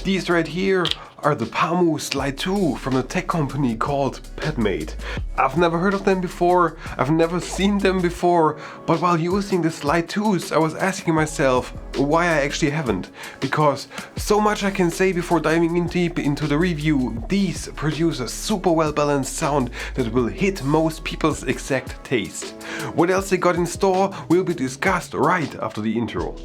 These right here are the Pamu Slide 2 from a tech company called Padmates. I've never heard of them before, I've never seen them before, but while using the Slide 2s I was asking myself why I actually haven't. Because so much I can say before diving in deep into the review. These produce a super well balanced sound that will hit most people's exact taste. What else they got in store will be discussed right after the intro.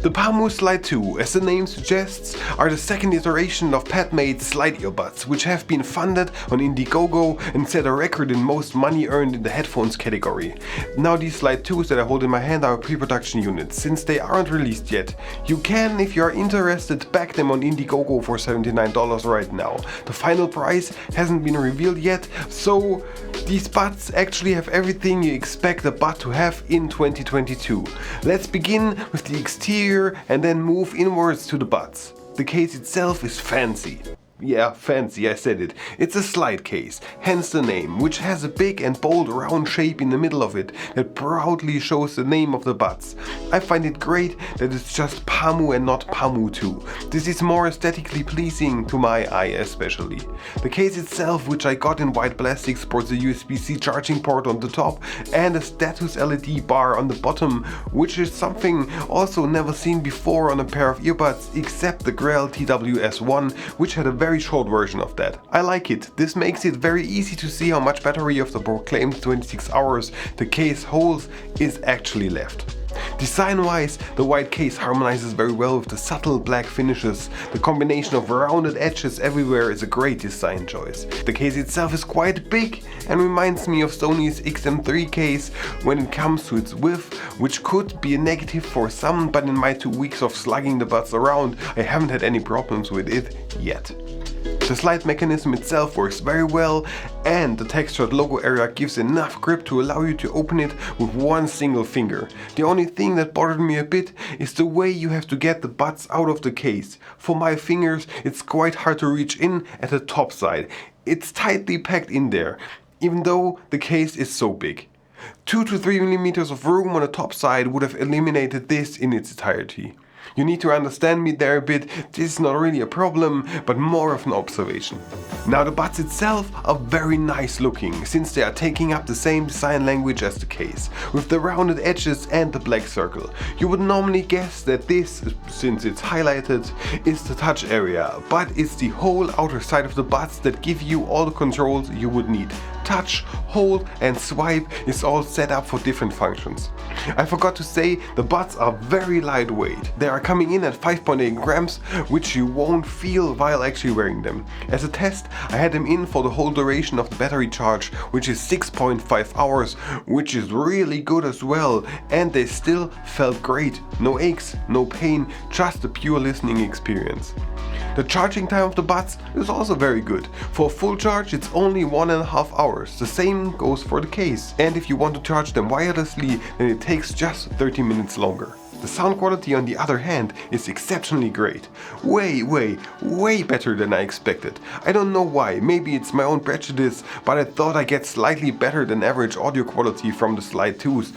The Pamu Slide 2, as the name suggests, are the second iteration of Padmates Slide Earbuds, which have been funded on Indiegogo and set a record in most money earned in the headphones category. Now these Slide 2s that I hold in my hand are pre-production units, since they aren't released yet. You can, if you are interested, back them on Indiegogo for $79 right now. The final price hasn't been revealed yet, so these buds actually have everything you expect a bud to have in 2022. Let's begin with the exterior and then move inwards to the buds. The case itself is fancy. Yeah, fancy, I said it. It's a slide case, hence the name, which has a big and bold round shape in the middle of it that proudly shows the name of the buds. I find it great that it's just Pamu and not Pamu 2. This is more aesthetically pleasing to my eye especially. The case itself, which I got in white plastic, sports a USB-C charging port on the top and a status LED bar on the bottom, which is something also never seen before on a pair of earbuds except the Grail TWS 1, which had a very short version of that. I like it. This makes it very easy to see how much battery of the proclaimed 26 hours the case holds is actually left. Design wise, the white case harmonizes very well with the subtle black finishes. The combination of rounded edges everywhere is a great design choice. The case itself is quite big and reminds me of Sony's XM3 case when it comes to its width, which could be a negative for some, but in my 2 weeks of slugging the buds around, I haven't had any problems with it yet. The slide mechanism itself works very well, and the textured logo area gives enough grip to allow you to open it with one single finger. The only thing that bothered me a bit is the way you have to get the buds out of the case. For my fingers it's quite hard to reach in at the top side. It's tightly packed in there, even though the case is so big. 2 to 3 millimeters of room on the top side would have eliminated this in its entirety. You need to understand me there a bit, this is not really a problem, but more of an observation. Now the buds itself are very nice looking, since they are taking up the same design language as the case, with the rounded edges and the black circle. You would normally guess that this, since it's highlighted, is the touch area, but it's the whole outer side of the buds that give you all the controls you would need. Touch, hold and swipe is all set up for different functions. I forgot to say, the buds are very lightweight. They are coming in at 5.8 grams, which you won't feel while actually wearing them. As a test, I had them in for the whole duration of the battery charge, which is 6.5 hours, which is really good as well, and they still felt great. No aches, no pain, just a pure listening experience. The charging time of the buds is also very good. For a full charge it's only 1.5 hours. The same goes for the case. And if you want to charge them wirelessly, then it takes just 30 minutes longer. The sound quality on the other hand is exceptionally great. Way better than I expected. I don't know why, maybe it's my own prejudice, but I thought I'd get slightly better than average audio quality from the Slide 2s.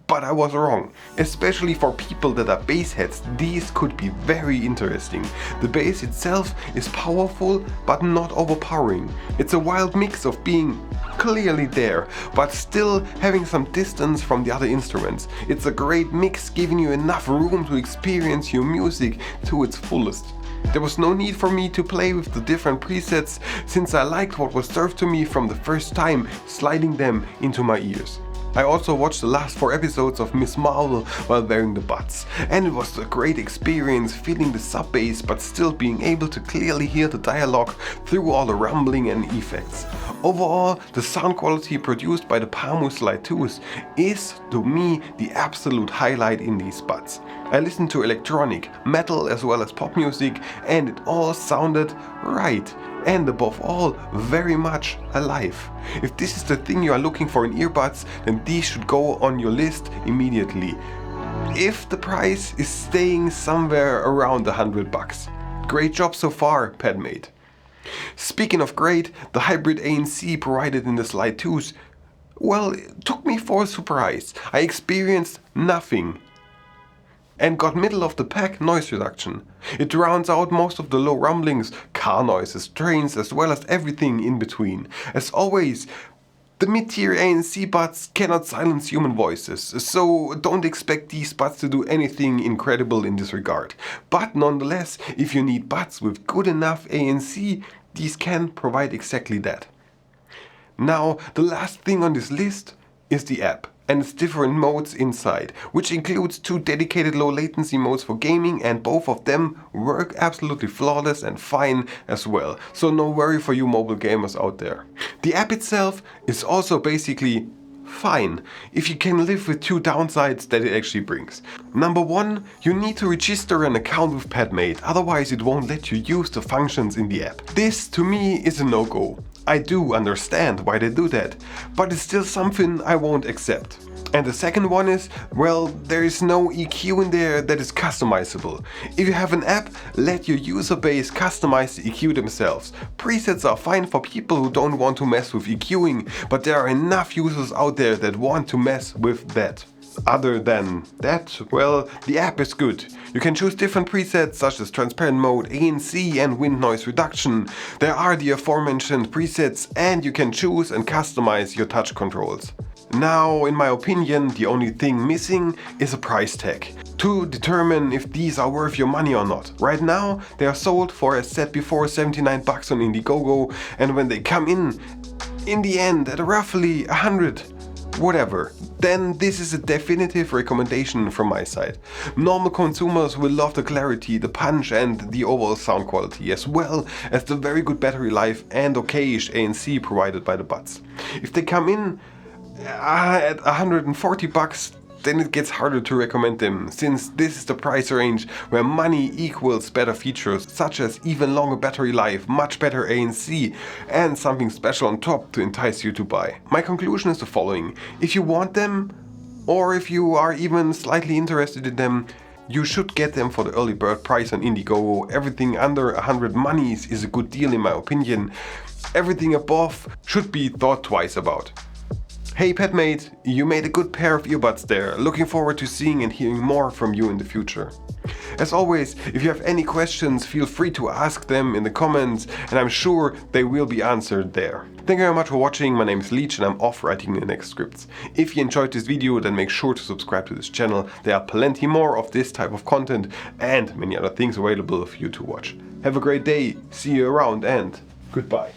But I was wrong. Especially for people that are bass heads, these could be very interesting. The bass itself is powerful but not overpowering. It's a wild mix of being clearly there, but still having some distance from the other instruments. It's a great mix, giving you enough room to experience your music to its fullest. There was no need for me to play with the different presets, since I liked what was served to me from the first time, sliding them into my ears. I also watched the last 4 episodes of Miss Marvel while wearing the buds, and it was a great experience feeling the sub bass but still being able to clearly hear the dialogue through all the rumbling and effects. Overall, the sound quality produced by the Pamu Slide 2s is, to me, the absolute highlight in these buds. I listened to electronic, metal as well as pop music, and it all sounded right. And above all, very much alive. If this is the thing you are looking for in earbuds, then these should go on your list immediately. If the price is staying somewhere around $100. Great job so far, Padmates. Speaking of great, the hybrid ANC provided in the Slide 2s, well, it took me for a surprise. I experienced nothing. and got middle of the pack noise reduction. It drowns out most of the low rumblings, car noises, trains, as well as everything in between. As always, the mid-tier ANC buds cannot silence human voices, so don't expect these buds to do anything incredible in this regard. But nonetheless, if you need buds with good enough ANC, these can provide exactly that. Now, the last thing on this list is the app and its different modes inside, which includes 2 dedicated low latency modes for gaming, and both of them work absolutely flawless and fine as well, so no worry for you mobile gamers out there. The app itself is also basically fine, if you can live with 2 downsides that it actually brings. Number 1, you need to register an account with Padmates, otherwise it won't let you use the functions in the app. This to me is a no-go. I do understand why they do that, but it's still something I won't accept. And the second one is, well, there is no EQ in there that is customizable. If you have an app, let your user base customize the EQ themselves. Presets are fine for people who don't want to mess with EQing, but there are enough users out there that want to mess with that. Other than that, well, the app is good. You can choose different presets such as transparent mode, ANC and wind noise reduction. There are the aforementioned presets, and you can choose and customize your touch controls. Now, in my opinion, the only thing missing is a price tag to determine if these are worth your money or not. Right now, they are sold for, as said before, 79 bucks on Indiegogo, and when they come in the end at roughly 100, whatever, then this is a definitive recommendation from my side. Normal consumers will love the clarity, the punch and the overall sound quality, as well as the very good battery life and okayish ANC provided by the buds. If they come in at 140 bucks, then it gets harder to recommend them, since this is the price range where money equals better features such as even longer battery life, much better ANC and something special on top to entice you to buy. My conclusion is the following: if you want them, or if you are even slightly interested in them, you should get them for the early bird price on Indiegogo. Everything under 100 monies is a good deal in my opinion. Everything above should be thought twice about. Hey Padmate, you made a good pair of earbuds there. Looking forward to seeing and hearing more from you in the future. As always, if you have any questions, feel free to ask them in the comments, and I'm sure they will be answered there. Thank you very much for watching. My name is Leech and I'm off writing the next scripts. If you enjoyed this video, then make sure to subscribe to this channel. There are plenty more of this type of content and many other things available for you to watch. Have a great day, see you around, and goodbye.